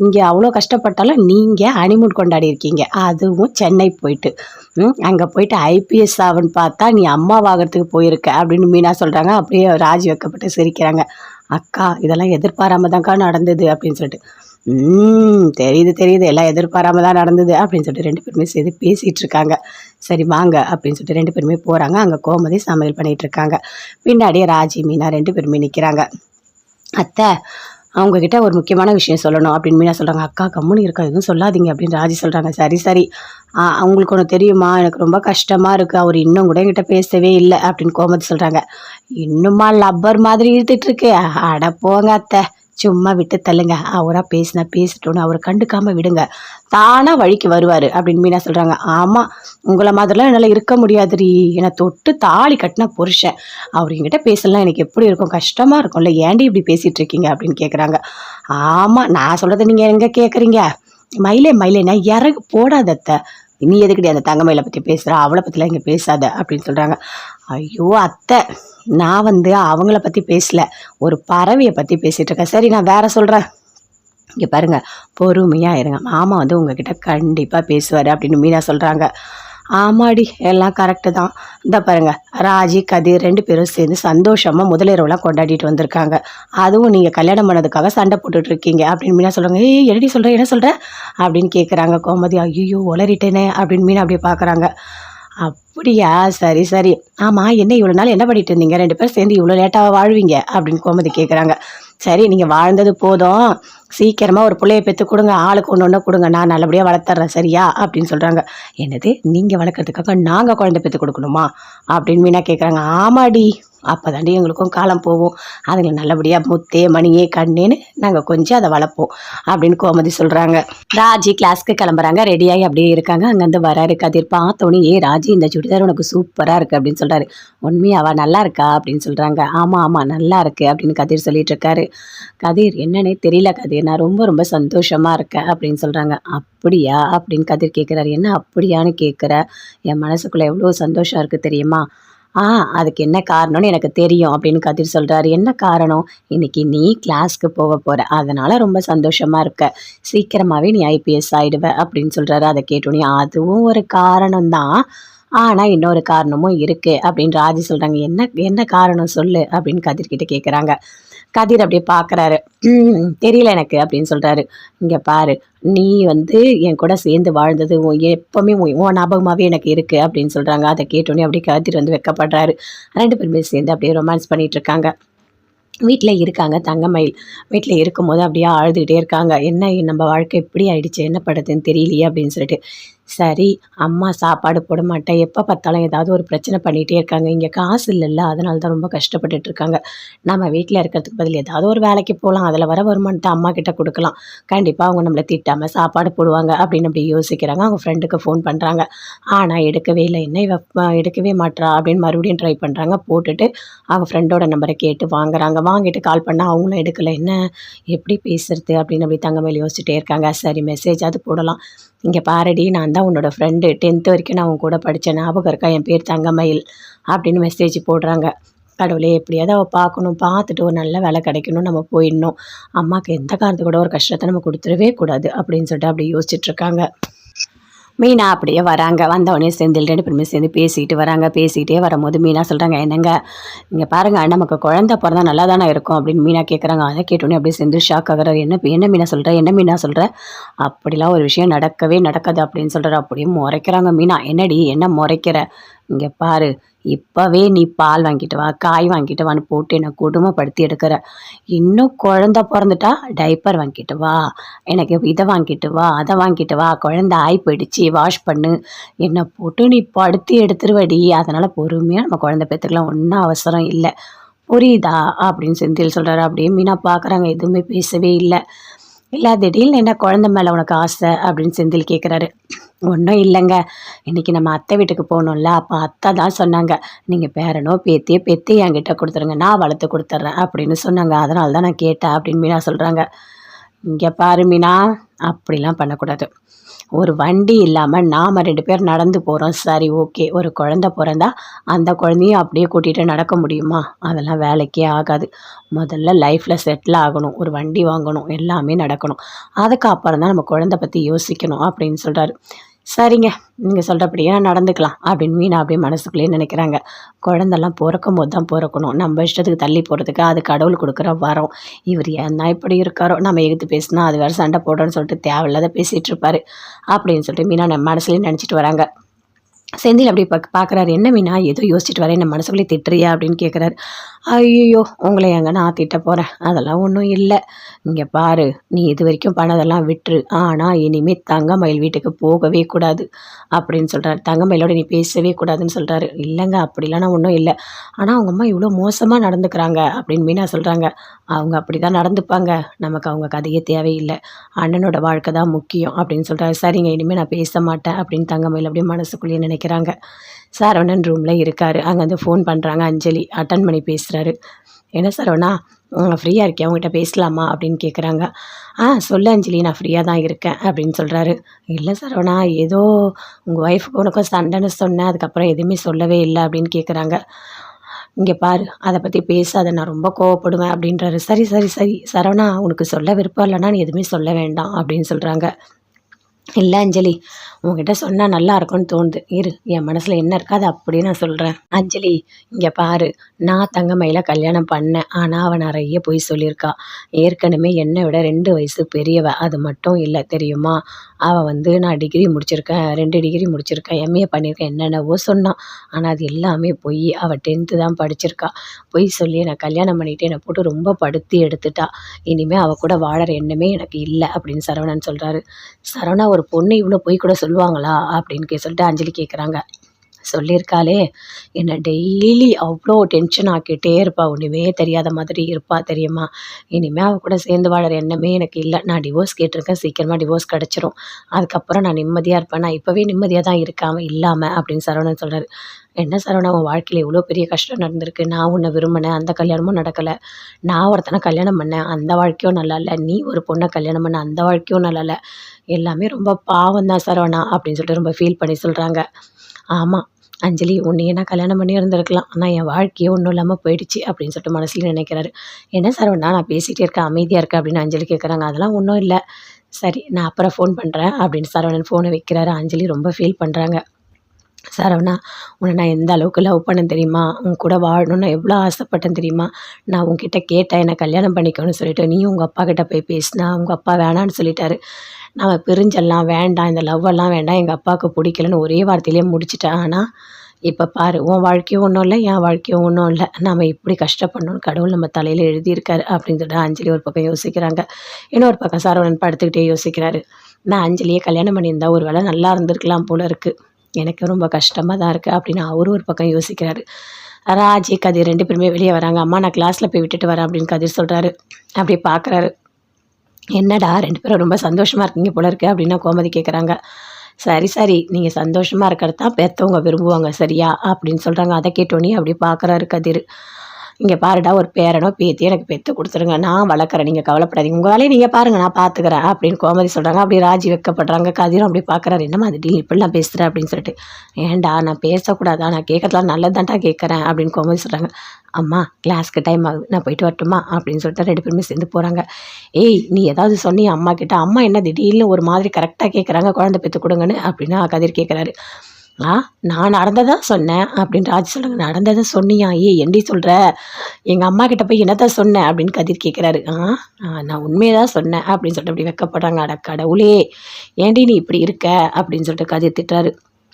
இங்கே அவ்வளோ கஷ்டப்பட்டாலும் நீங்கள் ஹனிமூன் கொண்டாடி இருக்கீங்க, அதுவும் சென்னை போயிட்டு. அங்கே போயிட்டு ஐபிஎஸ் ஆகுன்னு பார்த்தா நீ அம்மாவாகிறதுக்கு போயிருக்க அப்படின்னு மீனா சொல்கிறாங்க. அப்படியே ராஜி வைக்கப்பட்டு சிரிக்கிறாங்க. அக்கா இதெல்லாம் எதிர்பாராம தான்க்கா நடந்தது அப்படின்னு சொல்லிட்டு. தெரியுது தெரியுது, எல்லாம் எதிர்பாராம தான் நடந்தது அப்படின்னு சொல்லிட்டு 2 பேருமே சேர்ந்து பேசிகிட்டு இருக்காங்க. சரி வாங்க அப்படின்னு சொல்லிட்டு 2 பேருமே போகிறாங்க. அங்கே கோமதி சமையல் பண்ணிகிட்டு இருக்காங்க. பின்னாடியே ராஜி மீனா 2 பேருமே நிற்கிறாங்க. அத்தை அவங்கக்கிட்ட ஒரு முக்கியமான விஷயம் சொல்லணும் அப்படின்னு மீனா சொல்கிறாங்க. அக்கா கம்முன்னு இருக்கா, எதுவும் சொல்லாதீங்க அப்படின்னு ராஜி சொல்கிறாங்க. சரி சரி, அவங்களுக்கு ஒன்று தெரியுமா, எனக்கு ரொம்ப கஷ்டமாக இருக்குது, அவர் இன்னும் கூட என்கிட்ட பேசவே இல்லை அப்படின்னு கோமதி சொல்கிறாங்க. இன்னுமா லப்பர் மாதிரி இழுத்துட்ருக்கு, அட போங்க அத்தை, சும்மா விட்டு தள்ளுங்க, அவராக பேசினா பேசிட்டோன்னு அவரை கண்டுக்காமல் விடுங்க, தானாக வழிக்கு வருவார் அப்படின்னு மீனா சொல்கிறாங்க. ஆமாம், உங்களை மாதிரிலாம் என்னால் இருக்க முடியாதுரி, என்னை தொட்டு தாலி கட்டின புருஷன், அவர் என்கிட்ட பேசலாம் எனக்கு எப்படி இருக்கும், கஷ்டமாக இருக்கும்ல, ஏன்டி இப்படி பேசிகிட்டு இருக்கீங்க அப்படின்னு கேட்குறாங்க. ஆமாம், நான் சொல்கிறத நீங்கள் எங்கே கேட்குறீங்க, மயிலே மயிலே நான் இறகு போடாதத்த, நீ எதுக்கிட்டே அந்த தங்கமயிலை பற்றி பேசுகிற, அவளை பற்றிலாம் இங்கே பேசாத அப்படின்னு சொல்கிறாங்க. ஐயோ அத்தை, நான் அவங்கள பற்றி பேசல, ஒரு பறவையை பற்றி பேசிகிட்டு இருக்கேன். சரி நான் வேற சொல்கிறேன், இங்கே பாருங்க பொறுமையாக இருங்க, மாமா உங்ககிட்ட கண்டிப்பாக பேசுவார் அப்படின்னு மீனா சொல்கிறாங்க. ஆமாடி எல்லாம் கரெக்டு தான், இந்த பாருங்க ராஜி கதிர் 2 பேரும் சேர்ந்து சந்தோஷமாக முதலிரவுலாம் கொண்டாடிட்டு வந்திருக்காங்க, அதுவும் நீங்கள் கல்யாணம் பண்ணதுக்காக சண்டை போட்டுட்ருக்கீங்க அப்படின்னு மீனா சொல்கிறாங்க. ஏய் என்னடி சொல்கிறேன், என்ன சொல்கிறேன் அப்படின்னு கேட்குறாங்க கோமதி. ஐயோ உளறிட்டேனே அப்படின்னு மீனா அப்படியே பார்க்குறாங்க. அப்படியா, சரி சரி, ஆமாம் என்ன இவ்வளோ நாள் என்ன பண்ணிட்டு இருந்தீங்க, 2 பேரும் சேர்ந்து இவ்வளோ லேட்டாக வாழ்வீங்க அப்படின்னு கோமதி கேட்குறாங்க. சரி நீங்கள் வாழ்ந்தது போதும், சீக்கிரமாக ஒரு பிள்ளைய பெற்று கொடுங்க, ஆளுக்கு ஒன்று ஒன்று கொடுங்க, நான் நல்லபடியாக வளர்த்துறேன் சரியா அப்படின்னு சொல்கிறாங்க. என்னது நீங்கள் வளர்க்குறதுக்காக நாங்கள் குழந்தை பெற்று கொடுக்கணுமா அப்படின்னு மீனா கேட்குறாங்க. ஆமாடி, அப்போ தாண்டி எங்களுக்கும் காலம் போவோம், அதுங்களை நல்லபடியாக முத்தே மணியே கண்ணேன்னு நாங்கள் கொஞ்சம் அதை வளர்ப்போம் அப்படின்னு கோமதி சொல்கிறாங்க. ராஜி கிளாஸ்க்கு கிளம்புறாங்க, ரெடியாகி அப்படியே இருக்காங்க. அங்கேருந்து வராரு கதிர். பார்த்தோன்னே ஏ ராஜி இந்த சுடிதார் உனக்கு சூப்பராக இருக்குது அப்படின்னு சொல்கிறாரு. உண்மையாவா, நல்லா இருக்கா அப்படின்னு சொல்கிறாங்க. ஆமாம் ஆமாம் நல்லா இருக்குது அப்படின்னு கதிர் சொல்லிட்டு இருக்காரு. கதிர் என்னன்னே தெரியல கதிர், நான் ரொம்ப ரொம்ப சந்தோஷமாக இருக்கேன் அப்படின்னு சொல்கிறாங்க. அப்படியா அப்படின்னு கதிர் கேட்குறாரு. என்ன அப்படியான்னு கேட்குற, என் மனசுக்குள்ளே எவ்வளோ சந்தோஷம் இருக்குது தெரியுமா, அதுக்கு என்ன காரணம்னு எனக்கு தெரியும் அப்படின்னு கதிர் சொல்கிறாரு. என்ன காரணம், இன்னைக்கு நீ கிளாஸ்க்கு போக போகிற, அதனால் ரொம்ப சந்தோஷமாக இருக்க, சீக்கிரமாகவே நீ ஐபிஎஸ் ஆகிடுவ அப்படின்னு சொல்கிறாரு. அதை கேட்டோன்னே அதுவும் ஒரு காரணம்தான், ஆனால் இன்னொரு காரணமும் இருக்குது அப்படின்னு ராஜி சொல்கிறாங்க. என்ன என்ன காரணம் சொல்லு அப்படின்னு கதிர்கிட்ட கேட்குறாங்க. கதிர் அப்படியே பார்க்குறாரு. தெரியல எனக்கு அப்படின்னு சொல்கிறாரு. இங்கே பாரு, நீ என் கூட சேர்ந்து வாழ்ந்தது எப்போவுமே உன் ஞாபகமாகவே எனக்கு இருக்குது அப்படின்னு சொல்கிறாங்க. அதை கேட்டோன்னே அப்படியே கதிர் வெக்கப்படுறாரு. 2 பேருமே சேர்ந்து அப்படியே ரொமான்ஸ் பண்ணிகிட்டு இருக்காங்க. வீட்டில் இருக்காங்க தங்கமயில். வீட்டில் இருக்கும்போது அப்படியே அழுதுகிட்டே இருக்காங்க. என்ன நம்ம வாழ்க்கை இப்படி ஆயிடுச்சு, என்ன படுறதுன்னு தெரியலையே அப்படின்னு சொல்லிட்டு. சரி அம்மா சாப்பாடு போட மாட்டேன், எப்போ பார்த்தாலும் ஏதாவது ஒரு பிரச்சனை பண்ணிகிட்டே இருக்காங்க, இங்கே காசு இல்லைல்ல, அதனால தான் ரொம்ப கஷ்டப்பட்டுட்டு இருக்காங்க, நம்ம வீட்டில் இருக்கிறதுக்கு பதில் ஏதாவது ஒரு வேலைக்கு போகலாம், அதில் வர வருமானத்தை அம்மா கிட்ட கொடுக்கலாம், கண்டிப்பாக அவங்க நம்மளை திட்டாமல் சாப்பாடு போடுவாங்க அப்படின்னு அப்படி யோசிக்கிறாங்க. அவங்க ஃப்ரெண்டுக்கு ஃபோன் பண்ணுறாங்க, ஆனால் எடுக்கவே இல்லை. என்ன எடுக்கவே மாட்றா அப்படின்னு மறுபடியும் ட்ரை பண்ணுறாங்க. போட்டுட்டு அவங்க ஃப்ரெண்டோட நம்பரை கேட்டு வாங்குறாங்க. வாங்கிட்டு கால் பண்ணால் அவங்களும் எடுக்கலை. என்ன எப்படி பேசுறது அப்படின்னு அப்படி தங்கமேல் யோசிச்சுட்டே இருக்காங்க. சரி மெசேஜாவது போடலாம். இங்கே பாரடி, நான் தான் உன்னோட ஃப்ரெண்டு, 10th வரைக்கும் நான் உன் கூட படித்தேன், ஞாபகம் இருக்கா, என் பேர் தங்கமயில் அப்படின்னு மெசேஜ் போடுறாங்க. கடவுளே எப்படியாவது அவள் பார்க்கணும், பார்த்துட்டு ஒரு நல்ல வேலை கிடைக்கணும், நம்ம போயிடணும், அம்மாவுக்கு எந்த காரணத்து கூட ஒரு கஷ்டத்தை நம்ம கொடுத்துடவே கூடாது அப்படின்னு சொல்லிட்டு அப்படி யோசிச்சுட்ருக்காங்க. மீனா அப்படியே வராங்க. வந்தவொடனே செந்தில் 2 பேருமே சேர்ந்து பேசிக்கிட்டு வராங்க. பேசிக்கிட்டே வரும்போது மீனா சொல்கிறாங்க, என்னங்க இங்கே பாருங்கள், நமக்கு குழந்தை பிறந்தா நல்லா தானே இருக்கும் அப்படின்னு மீனா கேட்குறாங்க. அதை கேட்டோன்னே அப்படியே செந்தில் ஷாக் ஆகிறார். என்ன மீனா சொல்கிற, என்ன மீனா சொல்கிற, அப்படிலாம் ஒரு விஷயம் நடக்கவே நடக்காது அப்படின்னு சொல்கிறார். அப்படியே முறைக்கிறாங்க மீனா. என்னடி என்ன முறைக்கிற, இங்கே பாரு, இப்போவே நீ பால் வாங்கிட்டு வா, காய் வாங்கிட்டு வான்னு போட்டு என்னை கொடுமைப்படுத்தி எடுக்கிற, இன்னும் குழந்த பிறந்துட்டா டைப்பர் வாங்கிட்டு வா, எனக்கு இதை வாங்கிட்டு வா, அதை வாங்கிட்டு வா, குழந்த ஆய் போயிடுச்சு வாஷ் பண்ணு, என்னை போட்டு நீ படுத்தி எடுத்துருவடி, அதனால் பொறுமையாக நம்ம குழந்தை பெற்றுக்கலாம், ஒன்றும் அவசரம் இல்லை, புரியுதா அப்படின்னு செந்தில் சொல்கிறாரு. அப்படியே மீனா பார்க்குறாங்க, எதுவுமே பேசவே இல்லை. இல்லை திடீர்னு என்ன குழந்தை மேலே உனக்கு ஆசை அப்படின்னு செந்தில் கேட்குறாரு. ஒன்றும் இல்லைங்க, இன்றைக்கி நம்ம அத்தை வீட்டுக்கு போகணும்ல, அப்போ அத்தை தான் சொன்னாங்க, நீங்கள் பேரனோ பேத்தியோ பெற்று என்கிட்ட கொடுத்துருங்க, நான் வளர்த்து கொடுத்துட்றேன் அப்படின்னு சொன்னாங்க. அதனால தான் நான் கேட்டேன் அப்படின்னு மீனா சொல்கிறாங்க. இங்கே பாரு மீனா, அப்படிலாம் பண்ணக்கூடாது. ஒரு வண்டி இல்லாமல் நாம் 2 பேர் நடந்து போகிறோம், சரி ஓகே. ஒரு குழந்த பிறந்தா அந்த குழந்தையும் அப்படியே கூட்டிகிட்டு நடக்க முடியுமா? அதெல்லாம் வேலைக்கே ஆகாது. முதல்ல லைஃப்பில் செட்டில் ஆகணும், ஒரு வண்டி வாங்கணும், எல்லாமே நடக்கணும். அதுக்கப்புறம் தான் நம்ம குழந்தை பற்றி யோசிக்கணும் அப்படின்னு சொல்கிறாரு. சரிங்க, நீங்கள் சொல்கிறபடியே நான் நடந்துக்கலாம் அப்படின்னு மீனா அப்படியே மனசுக்குள்ளேயே நினைக்கிறாங்க. குழந்தெல்லாம் பிறக்கும் போது தான் பிறக்கணும், நம்ம இஷ்டத்துக்கு தள்ளி போகிறதுக்கு அது கடவுள் கொடுக்குற வரோம். இவர் ஏன்னா இப்படி இருக்காரோ, நம்ம எதிர்த்து பேசினா அது வேறு சண்டை போடுறோன்னு சொல்லிட்டு தேவையில்லாத பேசிகிட்டு இருப்பாரு அப்படின்னு சொல்லிட்டு மீனா நம்ம மனசுலேயே நினச்சிட்டு வராங்க. செந்தில் அப்படி பார்க்குறாரு. என்ன மீனா ஏதோ யோசிச்சுட்டு வரேன், என்ன மனசுக்குள்ளே திட்டுறியா அப்படின்னு கேட்குறாரு. ஐயோ, உங்களை எங்க நான் திட்ட போகிறேன், அதெல்லாம் ஒன்றும் இல்லை. இங்கே பாரு, நீ இது வரைக்கும் பண்ணதெல்லாம் விட்டுரு, ஆனால் இனிமேல் தங்கமயில் வீட்டுக்கு போகவே கூடாது அப்படின்னு சொல்கிறாரு. தங்கமயிலோட நீ பேசவே கூடாதுன்னு சொல்கிறாரு. இல்லைங்க, அப்படிலாம் நான் ஒன்றும் இல்லை, ஆனால் அவங்க அம்மா இவ்வளோ மோசமாக நடந்துக்கிறாங்க அப்படின்னு மீனா சொல்கிறாங்க. அவங்க அப்படி தான் நடந்துப்பாங்க, நமக்கு அவங்க கதையே தேவையில்லை, அண்ணனோட வாழ்க்கை தான் முக்கியம் அப்படின்னு சொல்கிறாரு. சரிங்க, இனிமேல் நான் பேச மாட்டேன் அப்படின்னு தங்கமயில் அப்படியே மனசுக்குள்ளேயே நினைக்கிறாங்க. சரவணன் ரூமில் இருக்கார். அங்கேருந்து ஃபோன் பண்ணுறாங்க. அஞ்சலி அட்டன் பண்ணி பேசுகிறாரு. என்ன சரவணா, ஃப்ரீயாக இருக்கேன், அவங்ககிட்ட பேசலாமா அப்படின்னு கேட்குறாங்க. சொல்லு அஞ்சலி, நான் ஃப்ரீயாக தான் இருக்கேன் அப்படின்னு சொல்கிறாரு. இல்லை சரவணா, ஏதோ உங்கள் ஒய்ஃபுக்கு உனக்கும் சண்டைன்னு சொன்னேன், அதுக்கப்புறம் எதுவுமே சொல்லவே இல்லை அப்படின்னு கேட்குறாங்க. இங்கே பாரு, அதை பற்றி பேசாத, நான் ரொம்ப கோவப்படுவேன் அப்படின்றாரு. சரி சரி சரி சரவணா, உனக்கு சொல்ல விருப்பம் இல்லைன்னா நீ எதுவுமே சொல்ல வேண்டாம் அப்படின்னு சொல்கிறாங்க. இல்லை அஞ்சலி, உங்ககிட்ட சொன்னால் நல்லா இருக்கும்னு தோணுது, இரு, என் மனசில் என்ன இருக்காது அப்படியே நான் சொல்கிறேன். அஞ்சலி, இங்கே பாரு, நான் தங்கமயில கல்யாணம் பண்ணேன், ஆனால் அவன் நிறைய பொய் சொல்லியிருக்கா. ஏற்கனவே என்னை விட 2 வயசு பெரியவ, அது மட்டும் இல்லை தெரியுமா. அவள் நான் டிகிரி முடிச்சிருக்கேன், 2 டிகிரி முடிச்சிருக்கேன், எம்ஏ பண்ணியிருக்கேன், என்னென்னவோ சொன்னான். ஆனால் அது எல்லாமே பொய். அவள் 10th தான் படிச்சிருக்கா. பொய் சொல்லி என்னை கல்யாணம் பண்ணிவிட்டு என்னை போட்டு ரொம்ப படுத்தி எடுத்துட்டா. இனிமேல் அவள் கூட வாழற எண்ணமே எனக்கு இல்லை அப்படின்னு சரவணன் சொல்கிறாரு. சரவணா, ஒரு பொண்ணு இவ்வளோ பொய் கூட சொல்லுவாங்களா அப்படின்னு சொல்லிட்டு அஞ்சலி கேட்குறாங்க. சொல்லியிருக்காளே, என்னை டெய்லி அவ்வளோ டென்ஷன் ஆக்கிட்டே இருப்பா, ஒன்றுமே தெரியாத மாதிரி இருப்பா தெரியுமா. இனிமேல் அவள் கூட சேர்ந்து வாழற எண்ணமே எனக்கு இல்லை. நான் டிவோர்ஸ் கேட்டிருக்கேன், சீக்கிரமாக டிவோர்ஸ் கிடச்சிரும், அதுக்கப்புறம் நான் நிம்மதியாக இருப்பேன். நான் இப்போவே நிம்மதியாக தான் இருக்காமல் இல்லாமல் அப்படின்னு சரவணன் சொல்கிறாரு. என்ன சரவணா, உன் வாழ்க்கையில் எவ்வளோ பெரிய கஷ்டம் நடந்திருக்கு. நான் உன்னை விரும்பினேன், அந்த கல்யாணமும் நடக்கலை. நான் ஒருத்தனை கல்யாணம் பண்ணேன், அந்த வாழ்க்கையும் நல்லா இல்லை. நீ ஒரு பொண்ணை கல்யாணம் பண்ண, அந்த வாழ்க்கையும் நல்லா இல்லை. எல்லாமே ரொம்ப பாவம் தான் சரவணா அப்படின்னு சொல்லிட்டு ரொம்ப ஃபீல் பண்ணி சொல்கிறாங்க. ஆமாம் அஞ்சலி, உன்னையே நான் கல்யாணம் பண்ணி இருந்திருக்கலாம், ஆனால் என் வாழ்க்கையே ஒன்றும் இல்லாமல் போயிடுச்சு அப்படின்னு சொல்லிட்டு மனசில் நினைக்கிறாரு. என்ன சரவணா, நான் பேசிகிட்டே இருக்கேன், அமைதியாக இருக்கேன் அப்படின்னு அஞ்சலி கேட்குறாங்க. அதெல்லாம் ஒன்றும் இல்லை, சரி நான் அப்புறம் ஃபோன் பண்ணுறேன் அப்படின்னு சரவணன் ஃபோனை வைக்கிறாரு. அஞ்சலி ரொம்ப ஃபீல் பண்ணுறாங்க. சரவணா, உன்னை நான் எந்த அளவுக்கு லவ் பண்ணேன் தெரியுமா, உன் கூட வாழணும்னு எவ்வளோ ஆசைப்பட்டேன் தெரியுமா. நான் உன்கிட்ட கேட்டேன் என்னை கல்யாணம் பண்ணிக்கணும்னு சொல்லிட்டு, நீயும் உங்கள் அப்பா கிட்ட போய் பேசினா உங்கள் அப்பா வேணான்னு சொல்லிட்டாரு. நம்ம பிரிஞ்செல்லாம் வேண்டாம், இந்த லவ்வெல்லாம் வேண்டாம், எங்கள் அப்பாவுக்கு பிடிக்கலன்னு ஒரே வார்த்தையிலே முடிச்சிட்டேன். ஆனால் இப்போ பாரு, உன் வாழ்க்கையும் ஒன்றும் இல்லை, என் வாழ்க்கையும் ஒன்றும் இல்லை, நம்ம இப்படி கஷ்டப்படணும்னு கடவுள் நம்ம தலையில் எழுதியிருக்காரு அப்படின்னு சொல்லிட்டு அஞ்சலி ஒரு பக்கம் யோசிக்கிறாங்க. இன்னொரு பக்கம் சரவணன் படுத்துக்கிட்டே யோசிக்கிறாரு. நான் அஞ்சலியை கல்யாணம் பண்ணியிருந்தா ஒரு வேளை நல்லா இருந்திருக்கலாம் போல இருக்குது, எனக்கு ரொம்ப கஷ்டமாக தான் இருக்குது அப்படின்னு அவரும் ஒரு பக்கம் யோசிக்கிறாரு. ராஜி கதிர் 2 பேருமே வெளியே வராங்க. அம்மா, நான் கிளாஸில் போய் விட்டுட்டு வரேன் அப்படின்னு கதிர் சொல்கிறாரு. அப்படியே பார்க்குறாரு. என்னடா 2 பேரும் ரொம்ப சந்தோஷமாக இருக்கீங்க போல இருக்கு அப்படின்னா கோமதி கேட்குறாங்க. சரி சரி, நீங்கள் சந்தோஷமாக இருக்கிறது தான் பெற்றவங்க விரும்புவாங்க சரியா அப்படின்னு சொல்கிறாங்க. அதை கேட்டோன்னே அப்படியே பார்க்குறாரு கதிர். இங்கே பாருடா, ஒரு பேரனோ பேத்தியோ எனக்கு பெற்று கொடுத்துருங்க, நான் வளர்க்குறேன், நீங்கள் கவலைப்படாதீங்க, உங்கள் வேலையை நீங்கள் பாருங்கள், நான் பார்த்துக்கிறேன் அப்படின்னு கோமதி சொல்கிறாங்க. அப்படி ராஜி வைக்கப்படுறாங்க. கதிரும் அப்படி பார்க்குறாரு. என்னம்மா அது டீல் இப்படிலாம் பேசுகிறேன் அப்படின்னு சொல்லிட்டு. ஏன்டா, நான் பேசக்கூடாதா, நான் கேட்கறதுலாம் நல்லதான்டா கேட்குறேன் அப்படின்னு கோமதி சொல்கிறாங்க. அம்மா, கிளாஸ்க்கு டைம் ஆகுது, நான் போயிட்டு வரட்டுமா அப்படின்னு சொல்லிட்டு 2 பேருமே சேர்ந்து போகிறாங்க. ஏய், நீ ஏதாவது சொன்னியா அம்மா கிட்ட, அம்மா என்ன திடீர்னு ஒரு மாதிரி கரெக்டாக கேட்குறாங்க, குழந்தை பெற்று கொடுங்கன்னு அப்படின்னு கதிர் கேட்குறாரு. நான் நடந்ததா சொன்னேன் அப்படின்னு ராஜ் சொல்லுங்க. நடந்ததை சொன்னியா? ஏண்டி சொல்கிற, எங்கள் அம்மா கிட்ட போய் என்னதான் சொன்னேன் அப்படின்னு கதிர் கேட்குறாரு. நான் உண்மையை தான் சொன்னேன் அப்படின்னு சொல்லிட்டு அப்படி வைக்கப்படுறாங்க. அட கடவுளே, ஏண்டி நீ இப்படி இருக்க அப்படின்னு சொல்லிட்டு கதிர் திட்டுறாரு.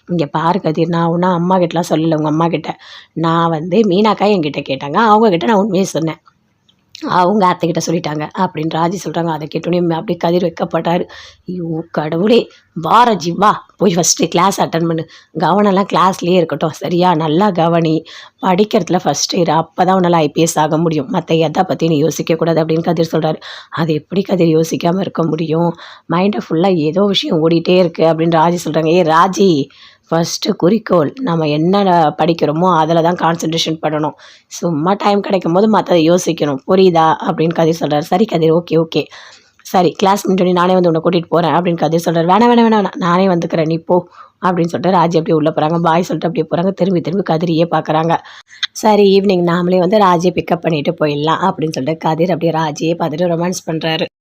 இங்கே பாரு கதிர், நான் ஒன்றும் அம்மா கிட்டலாம் சொல்லலை, உங்கள் அம்மா கிட்ட நான் மீனாக்கா என்கிட்ட கேட்டாங்க, அவங்கக்கிட்ட நான் உண்மையை சொன்னேன். அவங்க அத்தைக்கிட்ட சொல்லிட்டாங்க அப்படின்னு ராஜி சொல்கிறாங்க. அதை கேட்டோன்னே அப்படியே கதிர் வைக்கப்பட்டார். ஐயோ கடவுளே! வா ராஜி வா, போய் ஃபஸ்ட்டு கிளாஸ் அட்டன் பண்ணு. கவனம்லாம் கிளாஸ்லேயே இருக்கட்டும் சரியா? நல்லா கவனி, படிக்கிறதுல ஃபஸ்ட்டு இரு, அப்போ தான் உன்னால் ஐபிஎஸ் ஆக முடியும். மற்ற எதை பற்றி நீ யோசிக்கக்கூடாது அப்படின்னு கதிர் சொல்கிறாரு. அது எப்படி கதிர் யோசிக்காமல் இருக்க முடியும்? மைண்டை ஃபுல்லாக ஏதோ விஷயம் ஓடிட்டே இருக்குது அப்படின்னு ராஜி சொல்கிறாங்க. ஏ ராஜி, ஃபஸ்ட்டு குறிக்கோள் நம்ம என்ன படிக்கிறோமோ அதில் தான் கான்சன்ட்ரேஷன் பண்ணணும். சும்மா டைம் கிடைக்கும் போது மற்றதை யோசிக்கணும், புரியுதா அப்படின்னு கதிர் சொல்கிறார். சரி கதிர், ஓகே ஓகே, சரி கிளாஸ் முடிஞ்சோடனே நானே வந்து உன்னை கூட்டிகிட்டு போகிறேன் அப்படின்னு கதிர் சொல்கிறார். வேணாம் வேணாம் வேணாம், நானே வந்துக்கிறேன், நீ போ அப்படின்னு சொல்லிட்டு ராஜி அப்படியே உள்ளே போகிறாங்க. பாய் சொல்லிட்டு அப்படியே போகிறாங்க. திரும்பி திரும்பி கதிரியே பார்க்குறாங்க. சரி ஈவினிங் நாமளே வந்து ராஜியை பிக்கப் பண்ணிட்டு போயிடலாம் அப்படின்னு சொல்லிட்டு கதிர் அப்படியே ராஜியே பார்த்துட்டு ரொமான்ஸ் பண்ணுறாரு.